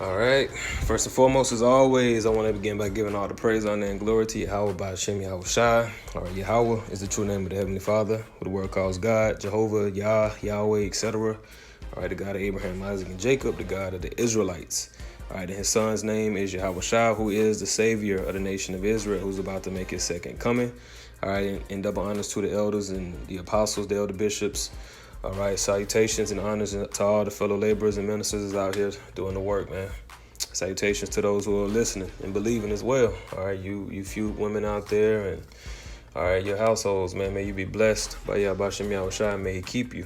All right. First and foremost, as always, I want to begin by giving all the praise, honor, and glory to Yahweh by Hashem Yahweh Shai. All right, Yahweh is the true name of the Heavenly Father, who the word calls God, Jehovah, Yah, Yahweh, etc. All right, the God of Abraham, Isaac, and Jacob, the God of the Israelites. All right, and his son's name is Yahweh Shai, who is the Savior of the nation of Israel, who's about to make his second coming. All right, and double honors to the elders and the apostles, the elder bishops. All right, salutations and honors to all the fellow laborers and ministers out here doing the work, man. Salutations to those who are listening and believing as well. All right, you few women out there, and all right, your households, man. May you be blessed by Yahweh Shem Yahweh Shai. May He keep you.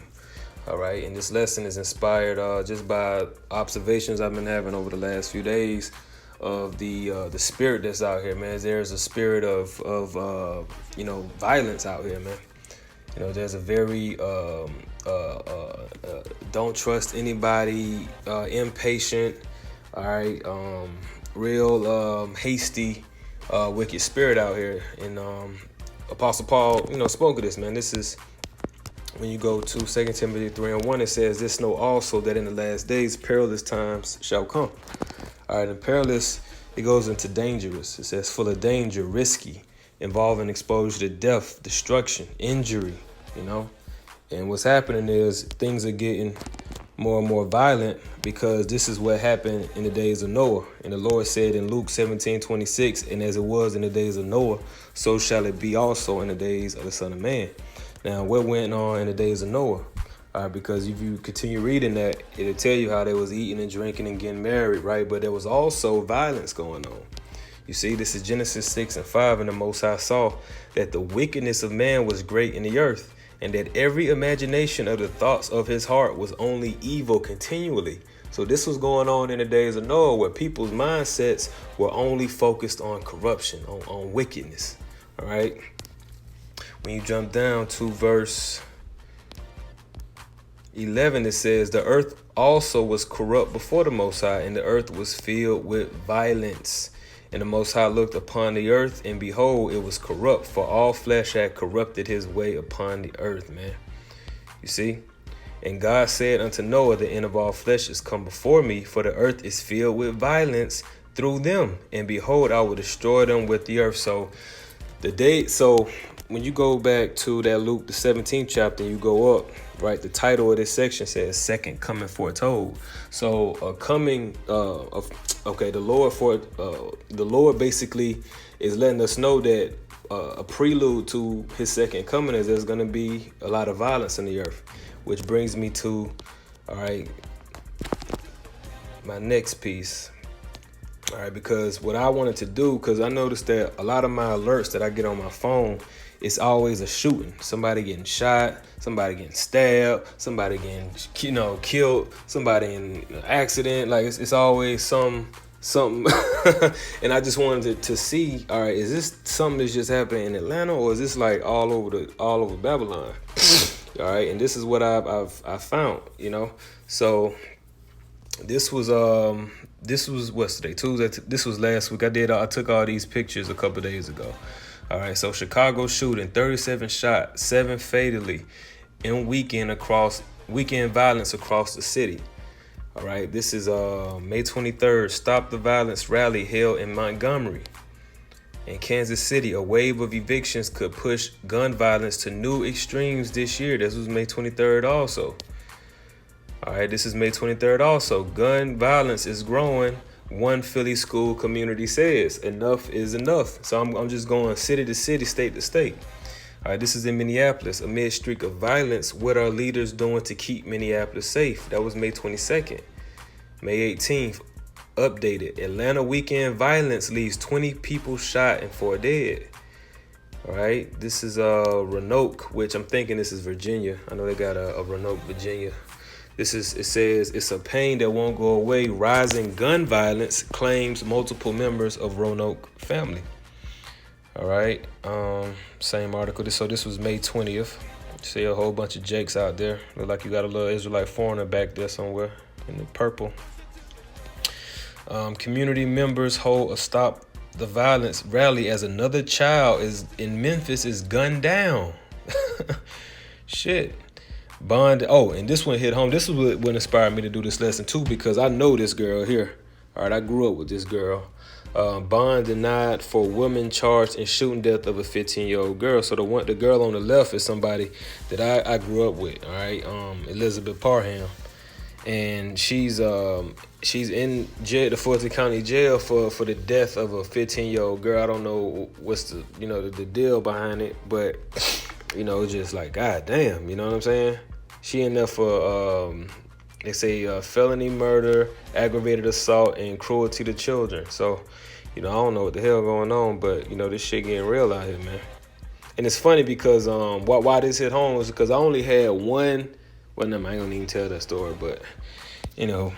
All right, and this lesson is inspired just by observations I've been having over the last few days of the spirit that's out here, man. There's a spirit of violence out here, man. You know, there's a very don't trust anybody, impatient, all right, real hasty, wicked spirit out here. And Apostle Paul, spoke of this, man. This is when you go to 2 Timothy 3:1, it says, "This know also that in the last days perilous times shall come." All right, and perilous, it goes into dangerous. It says full of danger, risky, involving exposure to death, destruction, injury, And what's happening is things are getting more and more violent because this is what happened in the days of Noah. And the Lord said in Luke 17:26, "And as it was in the days of Noah, so shall it be also in the days of the Son of Man." Now, what went on in the days of Noah? Because if you continue reading that, it'll tell you how they was eating and drinking and getting married, right? But there was also violence going on. You see, this is Genesis 6:5, and the Most High saw that the wickedness of man was great in the earth, and that every imagination of the thoughts of his heart was only evil continually. So this was going on in the days of Noah, where people's mindsets were only focused on corruption, on wickedness. All right. When you jump down to verse 11, it says, "The earth also was corrupt before the Most High, and the earth was filled with violence. And the Most High looked upon the earth, and behold, it was corrupt, for all flesh had corrupted his way upon the earth," man. You see? "And God said unto Noah, the end of all flesh is come before me, for the earth is filled with violence through them. And behold, I will destroy them with the earth." So when you go back to that Luke, the 17th chapter, and you go up, right, the title of this section says "Second Coming Foretold." So the Lord basically is letting us know that a prelude to his second coming is there's going to be a lot of violence in the earth, which brings me to, all right, my next piece. All right, because what I wanted to do, because I noticed that a lot of my alerts that I get on my phone, it's always a shooting. Somebody getting shot, somebody getting stabbed, somebody getting, killed, somebody in an accident. Like it's always something. And I just wanted to see, all right, is this something that's just happening in Atlanta, or is this like all over Babylon? All right, and this is what I've found, So this was what's today? Tuesday. This was last week. I took all these pictures a couple days ago. All right, so Chicago shooting, 37 shot, 7 fatally in weekend violence across the city. All right, this is May 23rd, Stop the Violence rally held in Montgomery. In Kansas City, a wave of evictions could push gun violence to new extremes this year. This was May 23rd also. All right, this is May 23rd also. Gun violence is growing. One Philly school community says enough is enough. So I'm just going city to city, state to state. All right, this is in Minneapolis. Amid streak of violence, what are leaders doing to keep Minneapolis safe? That was May 22nd. May 18th, updated. Atlanta weekend violence leaves 20 people shot and 4 dead. All right, this is Roanoke, which I'm thinking this is Virginia. I know they got a Roanoke, Virginia. It says it's a pain that won't go away. Rising gun violence claims multiple members of Roanoke family. All right, same article. This was May 20th. See a whole bunch of Jakes out there. Look like you got a little Israelite foreigner back there somewhere in the purple. Community members hold a Stop the Violence rally as another child in Memphis is gunned down. Shit. And this one hit home. This is what inspired me to do this lesson too, because I know this girl here. All right, I grew up with this girl. Bond denied for woman charged in shooting death of a 15-year-old girl. So the girl on the left is somebody that I grew up with. All right, Elizabeth Parham, and she's in jail, the Fulton County Jail for the death of a 15-year-old girl. I don't know what's the deal behind it, but it's just like, God damn, you know what I'm saying? She in there for they say felony murder, aggravated assault, and cruelty to children. So, I don't know what the hell going on, but this shit getting real out here, man. And it's funny because why this hit home was because I only had one. Well, no, I ain't gonna even tell that story, but it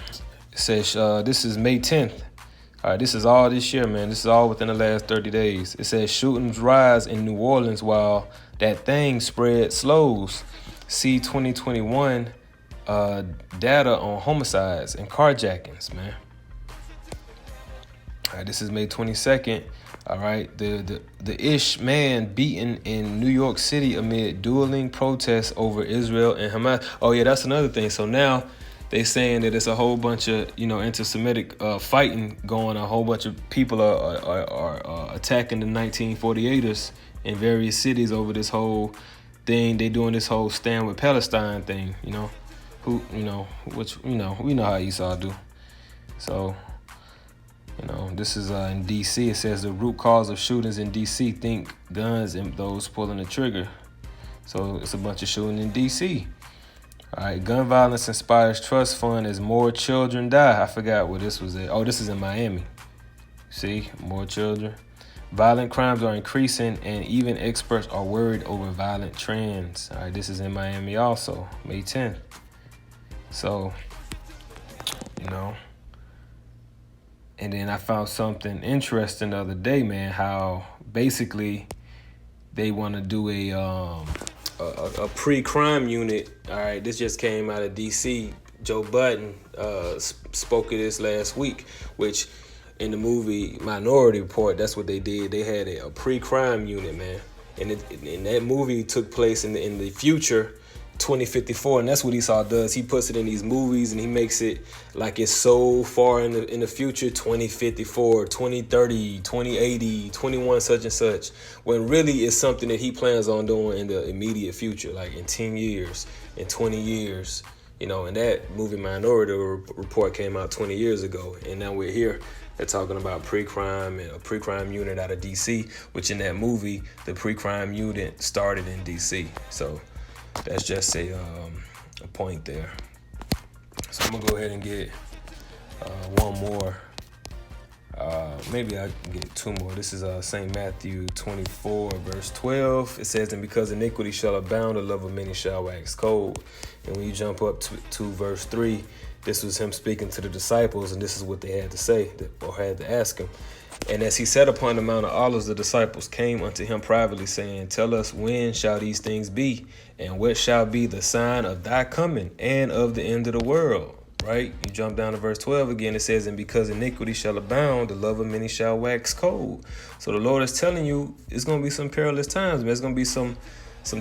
says this is May 10th. All right, this is all this year, man. This is all within the last 30 days. It says shootings rise in New Orleans while that thing spread slows. See 2021 data on homicides and carjackings, man. All right, this is May 22nd. All right, the ish man beaten in New York City amid dueling protests over Israel and Hamas. Oh yeah, that's another thing. So now they saying that it's a whole bunch of anti-Semitic fighting going on. A whole bunch of people are attacking the 1948ers in various cities over this whole thing. They doing this whole stand with Palestine thing. We know how Esau do. So. This is in D.C. It says the root cause of shootings in D.C. think guns and those pulling the trigger. So it's a bunch of shooting in D.C. All right, gun violence inspires trust fund as more children die. I forgot where this was at. Oh, this is in Miami. See, more children. Violent crimes are increasing, and even experts are worried over violent trends. All right, this is in Miami also, May 10th. So, And then I found something interesting the other day, man, how basically they want to do a pre-crime unit. All right, this just came out of D.C. Joe Budden spoke of this last week, which in the movie Minority Report, that's what they did. They had a pre-crime unit, man. And that movie took place in the future, 2054, and that's what Esau does. He puts it in these movies and he makes it like it's so far in the future, 2054, 2030, 2080, 21 such and such, when really it's something that he plans on doing in the immediate future, like in 10 years, in 20 years. And that movie Minority Report came out 20 years ago, and now we're here. They're talking about pre-crime and a pre-crime unit out of D.C., which in that movie, the pre-crime unit started in D.C. So that's just a point there. So I'm gonna go ahead and get one more. Maybe I can get two more. This is St. Matthew 24, verse 12. It says, "And because iniquity shall abound, the love of many shall wax cold." And when you jump up to verse 3, this was him speaking to the disciples, and this is what they had to say, or had to ask him. "And as he sat upon the Mount of Olives, the disciples came unto him privately, saying, Tell us, when shall these things be? And what shall be the sign of thy coming and of the end of the world?" Right? You jump down to verse 12 again. It says, "And because iniquity shall abound, the love of many shall wax cold." So the Lord is telling you it's going to be some perilous times, man. There's going to be some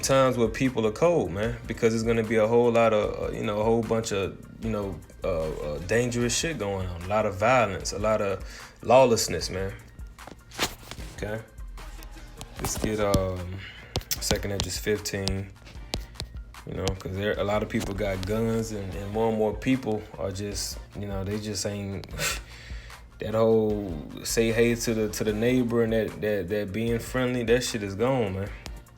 times where people are cold, man, because there's going to be a whole lot of, a whole bunch of, dangerous shit going on. A lot of violence, a lot of lawlessness, man. Okay. Let's get 2 Esdras 15. Because a lot of people got guns, and more and more people are just, they just ain't that whole say hey to the neighbor and that being friendly. That shit is gone, man.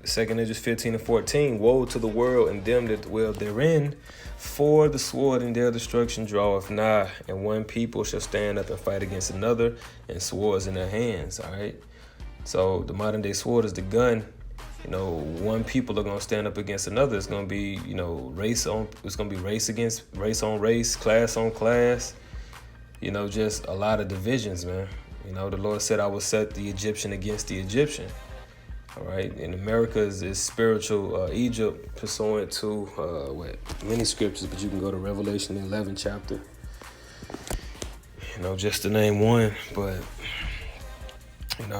2 Esdras 15 and 14. "Woe to the world and them that dwell therein, for the sword and their destruction draweth nigh, and one people shall stand up and fight against another, and swords in their hands." All right. So the modern day sword is the gun. One people are gonna stand up against another. It's gonna be, race on. It's gonna be race against race on race, class on class. Just a lot of divisions, man. The Lord said, "I will set the Egyptian against the Egyptian." All right. And America is spiritual Egypt, pursuant to many scriptures, but you can go to Revelation 11 chapter. Just to name one, but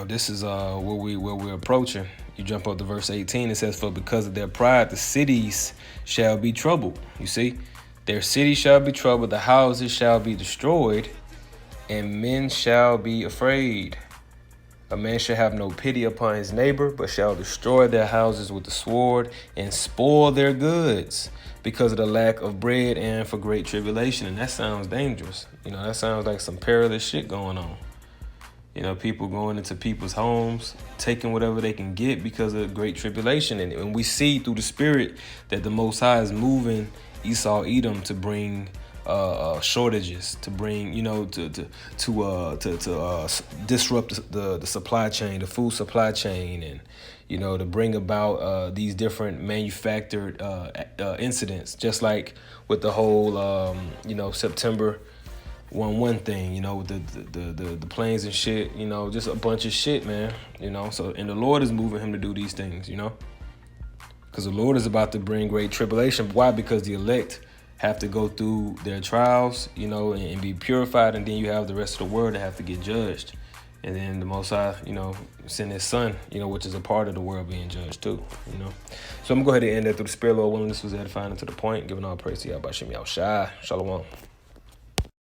this is where we're approaching. You jump up to verse 18, it says, "For because of their pride, the cities shall be troubled." You see, their cities shall be troubled, the houses shall be destroyed, and men shall be afraid. A man shall have no pity upon his neighbor, but shall destroy their houses with the sword and spoil their goods because of the lack of bread and for great tribulation. And that sounds dangerous. That sounds like some perilous shit going on. People going into people's homes, taking whatever they can get because of great tribulation. And we see through the Spirit that the Most High is moving Esau, Edom to bring shortages, to bring, to disrupt the supply chain, the food supply chain, and to bring about these different manufactured incidents, just like with the whole September 11 thing, with the planes and shit, just a bunch of shit, man. So, and the Lord is moving him to do these things, because the Lord is about to bring great tribulation. Why? Because the elect have to go through their trials, and be purified, and then you have the rest of the world that have to get judged. And then the Most High, send his son, which is a part of the world being judged too, So I'm gonna go ahead and end that through the Spirit, Lord willing. This was edifying and to the point, giving all praise to Yahweh Shem Yahushua. Shalom.